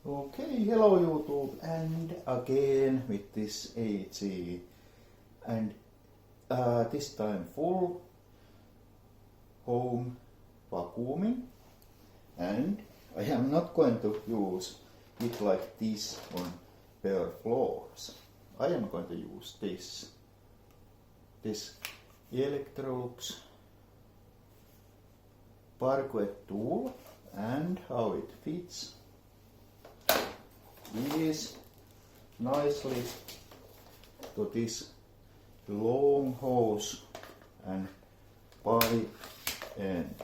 Okay, hello YouTube, and again with this AG, and this time full home vacuuming, and I am not going to use it like this on bare floors. I am going to use this Electrolux Bagless tool, and how it fits is nicely to this long hose and pipe end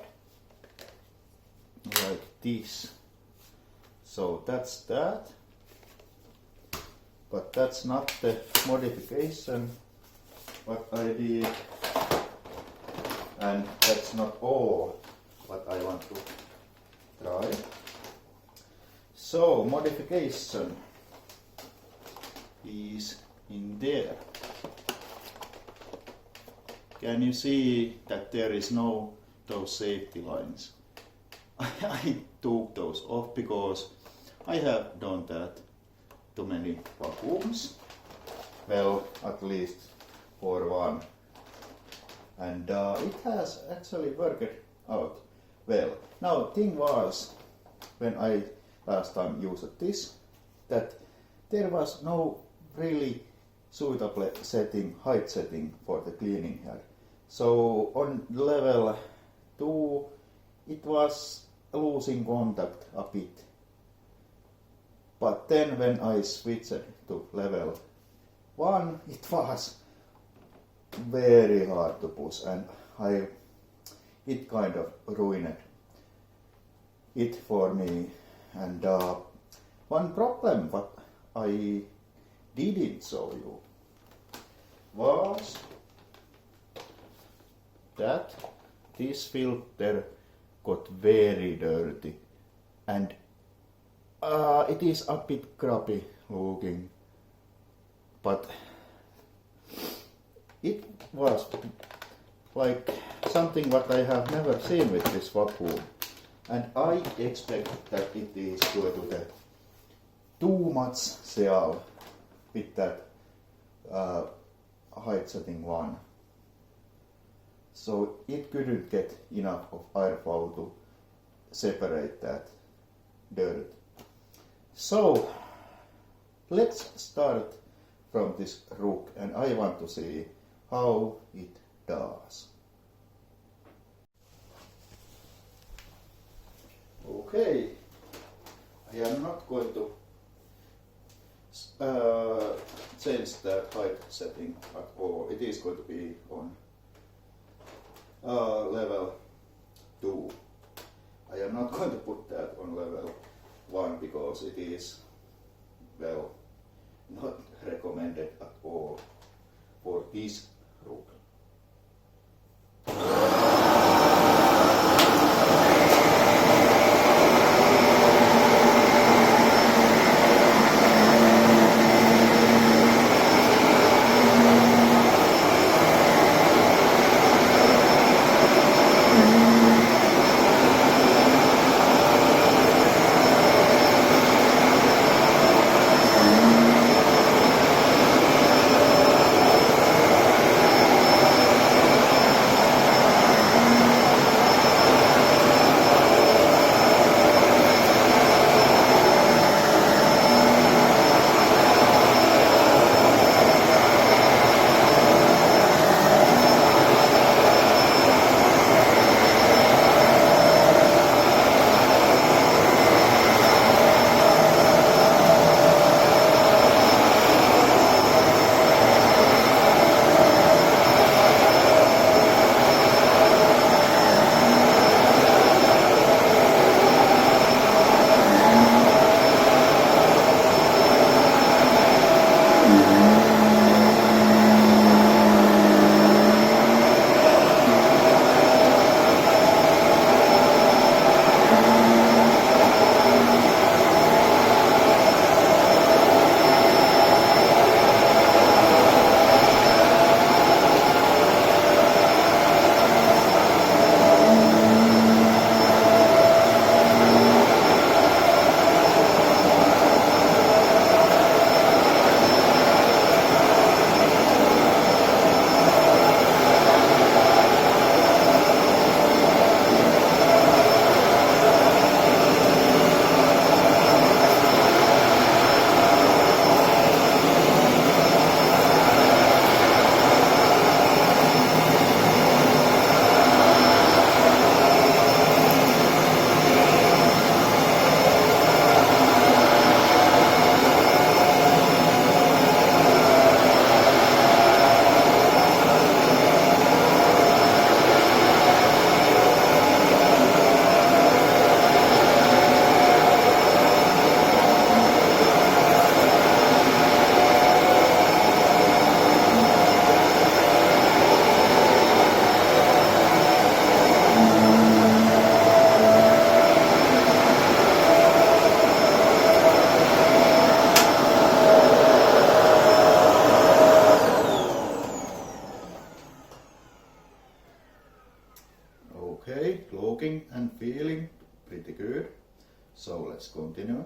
like this. So that's that, but that's not the modification what I did, and that's not all what I want to try. So modification is in there. Can you see that there is no those safety lines? I took those off because I have done that to many vacuums. Well, at least for one. And it has actually worked out well. Now, thing was, when I last time used this, that there was no really suitable height setting for the cleaning head. So on level 2 it was losing contact a bit. But then when I switched to level 1, it was very hard to push, and it kind of ruined it for me. And one problem what I didn't show you was that this filter got very dirty, and it is a bit crappy looking, but it was like something what I have never seen with this vacuum. And I expect that it is due to the too much seal with that height setting one. So it couldn't get enough of airflow to separate that dirt. So let's start from this rook, and I want to see how it does. Okay, I am not going to change the height setting at all. It is going to be on level 2. I am not going to put that on level 1 because it is, well, not recommended at all for this rook. So let's continue.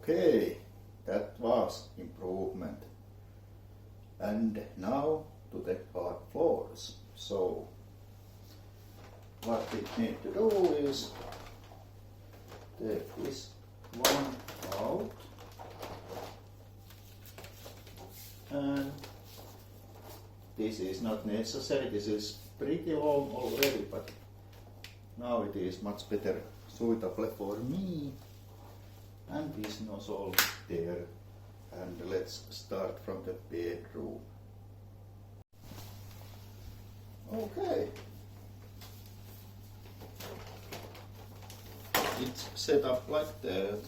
Okay, that was improvement. And now to the hard floors. So what we need to do is take this one out and this is not necessary, this is pretty long already, but now it is much better suitable for me. And this nozzle there, and let's start from the bedroom. Okay, it's set up like that.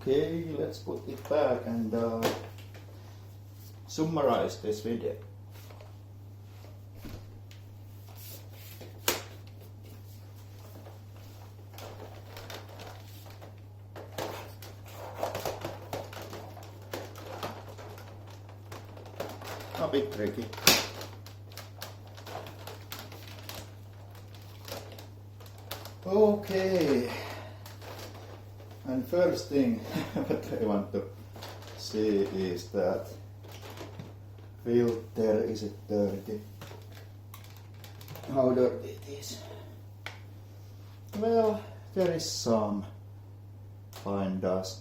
Okay, let's put it back and summarize this video. A bit tricky. Okay, and first thing what I want to see is that filter, is it dirty? How dirty it is? Well, there is some fine dust,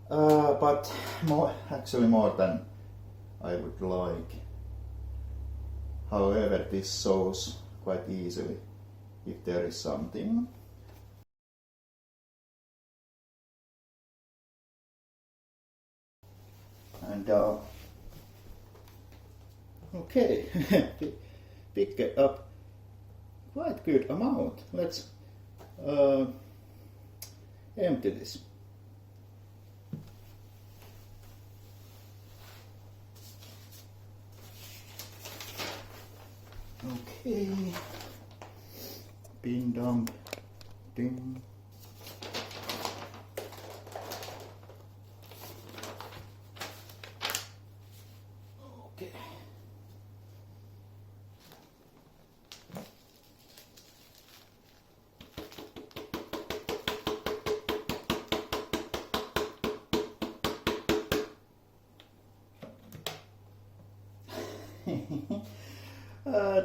but actually more than I would like. However, this shows quite easily if there is something. And okay, pick it up quite good amount. Let's empty this. Okay, bin dump, ding. Okay.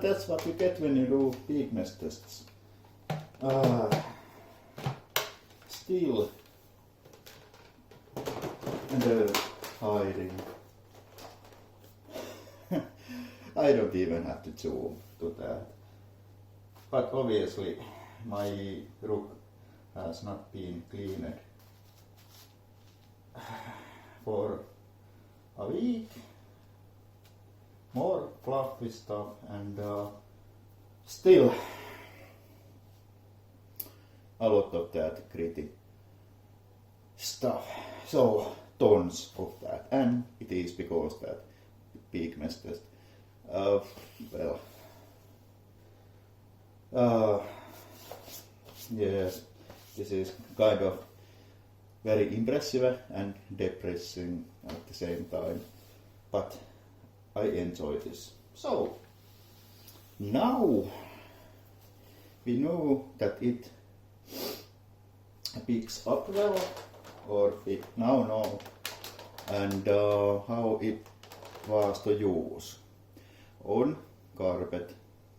That's what you get when you do weakness tests. Still hiding. I don't even have to zoom to that. But obviously my rook has not been cleaned for a week. More fluffy stuff and still a lot of that gritty stuff. So tons of that, and it is because that weakness test. Yes, this is kind of very impressive and depressing at the same time, but I enjoy this. So now we know that it picks up well, or we now know, and how it was to use on carpet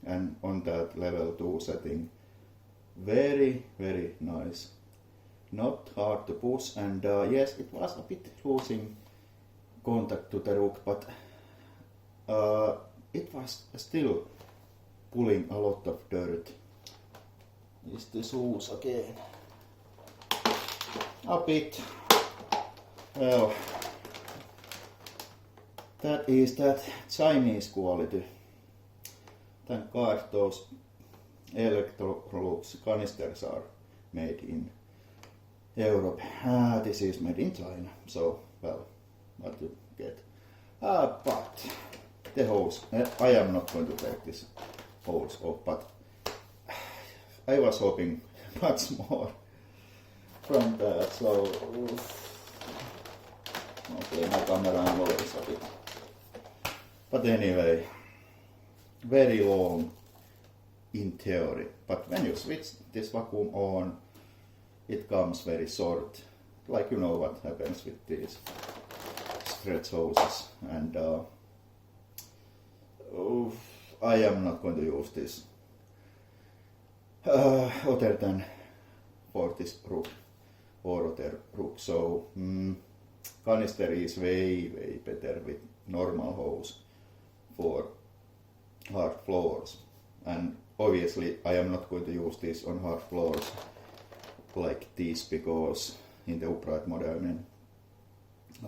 and on that level 2 setting. Very, very nice. Not hard to push, and yes, it was a bit losing contact to the rook, but it was still pulling a lot of dirt. Is the shoes again? A bit. Well, that is that Chinese quality. Thank God those Electrolux canisters are made in Europe. This is made in China, so well, what you get. But the hose, I am not going to take this hose off, but I was hoping much more from that, so okay, my camera lowers a bit. But anyway, very long in theory, but when you switch this vacuum on, it comes very short, like you know what happens with these stretch hoses, and I am not going to use this other than for this rook or other rook, so canister is way better with normal hose for hard floors, and obviously I am not going to use this on hard floors like this, because in the upright modern,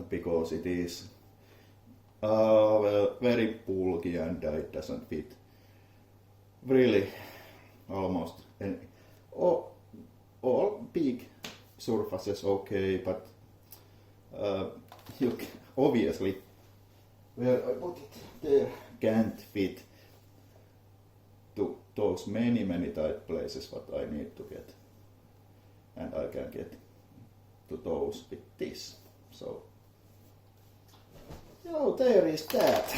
because it is well, very bulky and it doesn't fit really almost any, all big surfaces okay, but you obviously where I put it there can't fit to those many tight places what I need to get, and I can get to those with this. So there is that.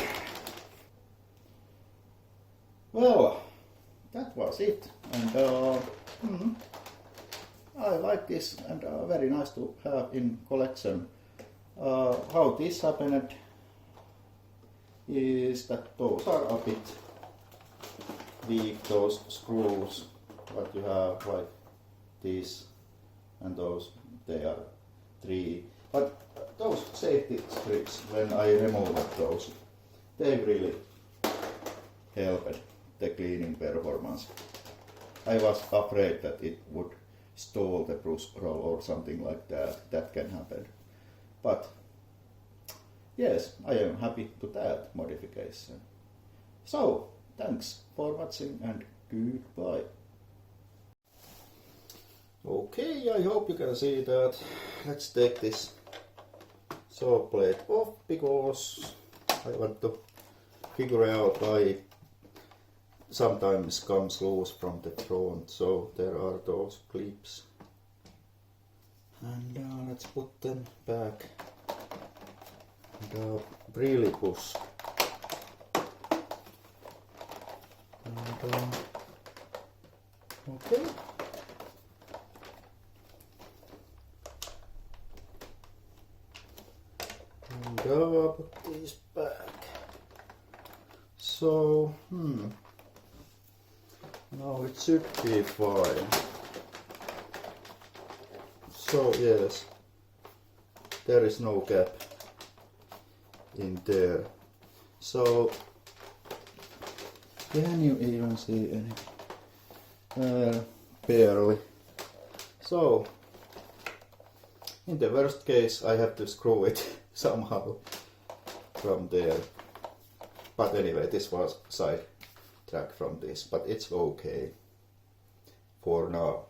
Well, that was it, and I like this, and very nice to have in collection. How this happened is that those are a bit weak, those screws what you have, like this and those, they are 3. But those safety strips, when I removed those, they really helped the cleaning performance. I was afraid that it would stall the brush roll or something like that. That can happen. But yes, I am happy to that modification. So, thanks for watching and goodbye. Okay, I hope you can see that. Let's take this saw blade off because I want to figure out why it sometimes comes loose from the front. So there are those clips. And let's put them back. And really push. And, okay. And put these back. So, now it should be fine. So yes, there is no gap in there. So can you even see any? Barely. So in the worst case I have to screw it somehow from there. But anyway, this was side track from this, but it's okay for now.